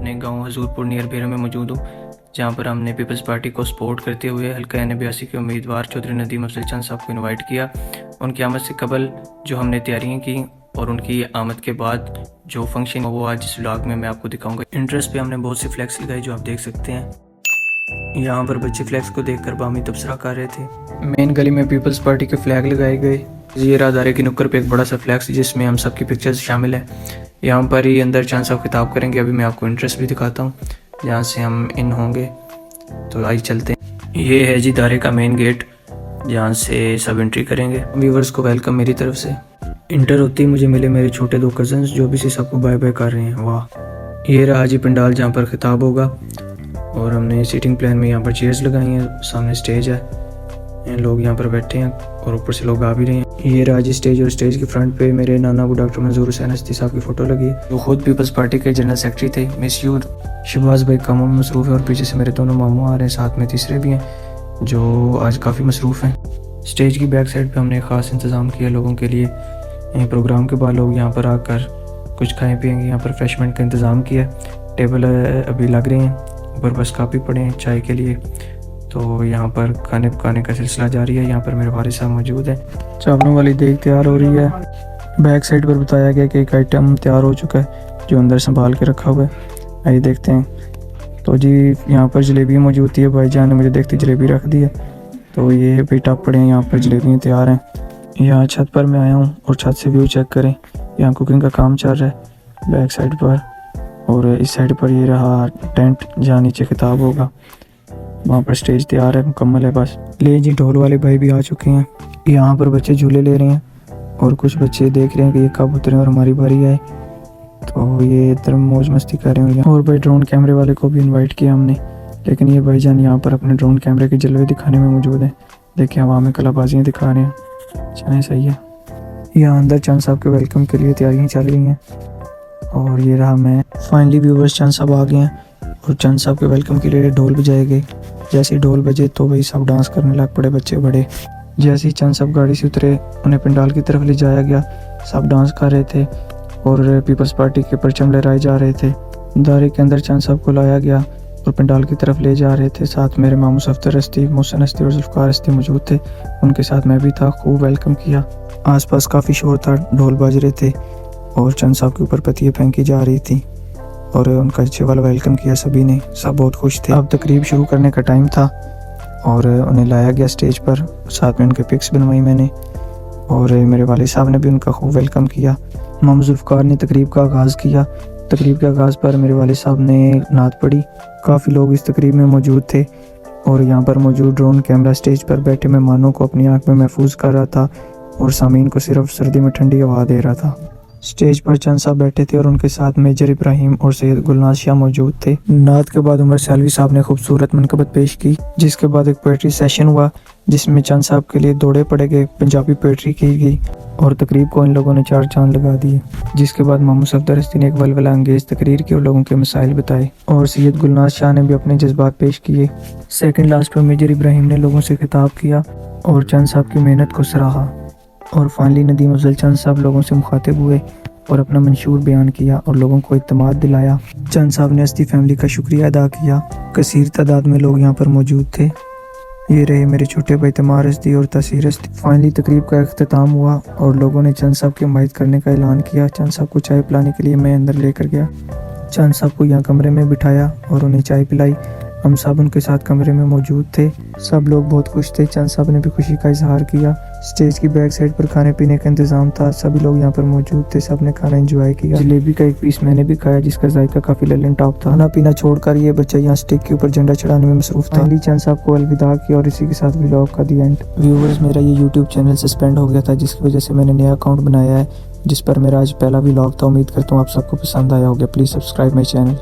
अपने गांव हजूरपुर नियर बेरा में मौजूद हूँ, जहां पर हमने पीपल्स पार्टी को सपोर्ट करते हुए हल्का N82 के उम्मीदवार चौधरी नदीम अफजल चंद साहब को इनवाइट किया। उनकी आमद से कबल जो हमने तैयारियां की और उनकी आमद के बाद जो फंक्शन वो आज इस व्लॉग में मैं आपको दिखाऊंगा। इंट्रेस्ट पे हमने बहुत सी फ्लैग्स लगाई जो आप देख सकते हैं। यहाँ पर बच्चे फ्लैग्स को देखकर बामी तबसरा कर रहे थे। मेन गली में पीपल्स पार्टी के फ्लैग लगाए गए। ये राहदारे की नुक्कड़ पे एक बड़ा सा फ्लैक्स जिसमें हम सबकी पिक्चर्स शामिल है। यहाँ पर ही अंदर चंद साहब खिताब करेंगे। अभी मैं आपको इंट्रेस्ट भी दिखाता हूँ जहाँ से हम इन होंगे, तो आइए चलते हैं। ये है जी दारे का मेन गेट जहाँ से सब एंट्री करेंगे। व्यूवर्स को वेलकम मेरी तरफ से। इंटर होती मुझे मिले मेरे छोटे 2 कजन्स जो भी से सबको बाय बाय कर रहे हैं। वाह, ये रहा जी पंडाल जहाँ पर खिताब होगा और हमने सीटिंग प्लान में यहाँ पर चेयर्स लगाई हैं। सामने स्टेज है, लोग यहाँ पर बैठे हैं और ऊपर से लोग आ भी रहे हैं। ये रहा जी स्टेज और स्टेज के फ्रंट पे मेरे नाना अबू डॉक्टर मंजूर हुसैन हस्ती साहब की फ़ोटो लगी है, जो खुद पीपल्स पार्टी के जनरल सेक्रेटरी थे। मिसयूर शहबाज भाई कामों में मसरूफ़ है और पीछे से मेरे दोनों मामू आ रहे हैं, साथ में तीसरे भी हैं जो आज काफ़ी मसरूफ़ हैं। स्टेज की बैक साइड पे हमने एक ख़ास इंतज़ाम किया लोगों के लिए। प्रोग्राम के बाद लोग यहाँ पर आकर कुछ खाएँ पिएंगे। यहाँ पर रिफ्रेशमेंट का इंतज़ाम किया। टेबल अभी लग रहे हैं, ऊपर बस काफ़ी पड़े हैं चाय के लिए। तो यहाँ पर खाने पकाने का सिलसिला जारी है। यहाँ पर मेरे वालिद साहब मौजूद हैं। चावलों वाली देग तैयार हो रही है। बैक साइड पर बताया गया कि एक आइटम तैयार हो चुका है जो अंदर संभाल के रखा हुआ है। आइए देखते हैं। तो जी यहाँ पर जलेबी मौजूद थी। भाईजान ने मुझे देखते जलेबी रख दी है, तो ये भी टप पड़े हैं। यहाँ पर जलेबियाँ तैयार हैं। यहाँ छत पर मैं आया हूँ और छत से व्यू चेक करें। यहाँ कुकिंग का काम चल रहा है बैक साइड पर, और इस साइड पर ये रहा टेंट जहाँ नीचे खिताब होगा। वहाँ पर स्टेज तैयार है, मुकम्मल है बस। ले जी ढोल वाले भाई भी आ चुके हैं। यहाँ पर बच्चे झूले ले रहे हैं और कुछ बच्चे देख रहे हैं कि ये कब उतरे और हमारी बारी आए, तो ये इधर मौज मस्ती कर रहे हैं। और भाई ड्रोन कैमरे वाले को भी इनवाइट किया हमने, लेकिन ये भाईजान यहाँ पर अपने ड्रोन कैमरे के जलवे दिखाने में मौजूद हैं। देखिए हवा में कलाबाजियाँ दिखा रहे हैं। चलें सही है। यहाँ अंदर चंद साहब के वेलकम के लिए तैयारियाँ चल रही हैं और ये रहा मैं। फाइनली व्यूवर्स चंद साहब आ गए हैं और चंद साहब के वेलकम के लिए ढोल बजाए गए। जैसे ही ढोल बजे तो वही सब डांस करने लग पड़े, बच्चे बड़े। जैसे ही चंद साहब गाड़ी से उतरे उन्हें पंडाल की तरफ ले जाया गया। सब डांस कर रहे थे और पीपल्स पार्टी के परचम लहराए जा रहे थे। दायरे के अंदर चंद साहब को लाया गया और पंडाल की तरफ ले जा रहे थे। साथ मेरे मामू सफ्तर हस्ती, मोहसिन हस्ती और जुल्फकार हस्ती मौजूद थे। उनके साथ मैं भी था। खूब वेलकम किया। आसपास काफ़ी शोर था, ढोल बज रहे थे और चंद साहब के ऊपर पत्तियाँ फेंकी जा रही थी और उनका अच्छे वाला वेलकम किया सभी ने। सब बहुत खुश थे। अब तकरीब शुरू करने का टाइम था और उन्हें लाया गया स्टेज पर। साथ में उनके पिक्स बनवाई मैंने और मेरे वालिद साहब ने भी उनका खूब वेलकम किया। मामू जुल्फकार ने तकरीब का आगाज़ किया। तकरीब के आगाज़ पर मेरे वालिद साहब ने नात पढ़ी। काफ़ी लोग इस तकरीब में मौजूद थे और यहाँ पर मौजूद ड्रोन कैमरा स्टेज पर बैठे मेहमानों को अपनी आँख में महफूज कर रहा था और सामीन को सिर्फ सर्दी में ठंडी हवा दे रहा था। स्टेज पर चंद साहब बैठे थे और उनके साथ मेजर इब्राहिम और सैयद गुलनाज शाह मौजूद थे। नात के बाद उमर सालवी साहब ने खूबसूरत मनकबत पेश की, जिसके बाद एक पोएट्री सेशन हुआ जिसमें चंद साहब के लिए दौड़े पड़े गए, पंजाबी पोएट्री की गई और तकरीब को इन लोगों ने 4 चांद लगा दिए। जिसके बाद मामू सफदर हस्ती ने एक वलवला अंगेज तकरीर की और लोगों के मसाइल बताए और सैयद गुलनाज शाह ने भी अपने जज्बात पेश किए। सेकंड लास्ट पर मेजर इब्राहिम ने लोगों से खिताब किया और चंद साहब की मेहनत को सराहा। और फाइनली नदीम अफजल चंद साहब लोगों से मुखातिब हुए और अपना मंशूर बयान किया और लोगों को इत्मीनान दिलाया। चंद साहब ने हस्ती फैमिली का शुक्रिया अदा किया। कसीर तादाद में लोग यहाँ पर मौजूद थे। ये रहे मेरे छोटे भाई तमार हस्ती और तसीर हस्ती। फाइनली तकरीब का अख्ताम हुआ और लोगों ने चंद साहब की हिमायत करने का ऐलान किया। चंद साहब को चाय पिलाने के लिए मैं अंदर लेकर गया। चंद साहब को यहाँ कमरे में बिठाया और उन्हें चाय पिलाई। हम सब उनके साथ कमरे में मौजूद थे। सब लोग बहुत खुश थे। चंद साहब ने भी खुशी का इजहार किया। स्टेज की बैक साइड पर खाने पीने का इंतजाम था। सभी लोग यहाँ पर मौजूद थे। सब ने खाना एंजॉय किया। जलेबी का एक पीस मैंने भी खाया जिसका जायका काफी ललन टॉप था। खाना पीना छोड़कर ये बच्चा यहाँ स्टेज के ऊपर झंडा चढ़ाने में मसरूफ था। चंद साहब को अलविदा किया और इसी के साथ व्लॉग का दी एंड। व्यूअर्स, मेरा ये यूट्यूब चैनल सस्पेंड हो गया था जिसकी वजह से मैंने नया अकाउंट बनाया है जिस पर मेरा आज पहला व्लॉग था। उम्मीद करता हूँ आप सबको पसंद आया होगा। Please subscribe my channel.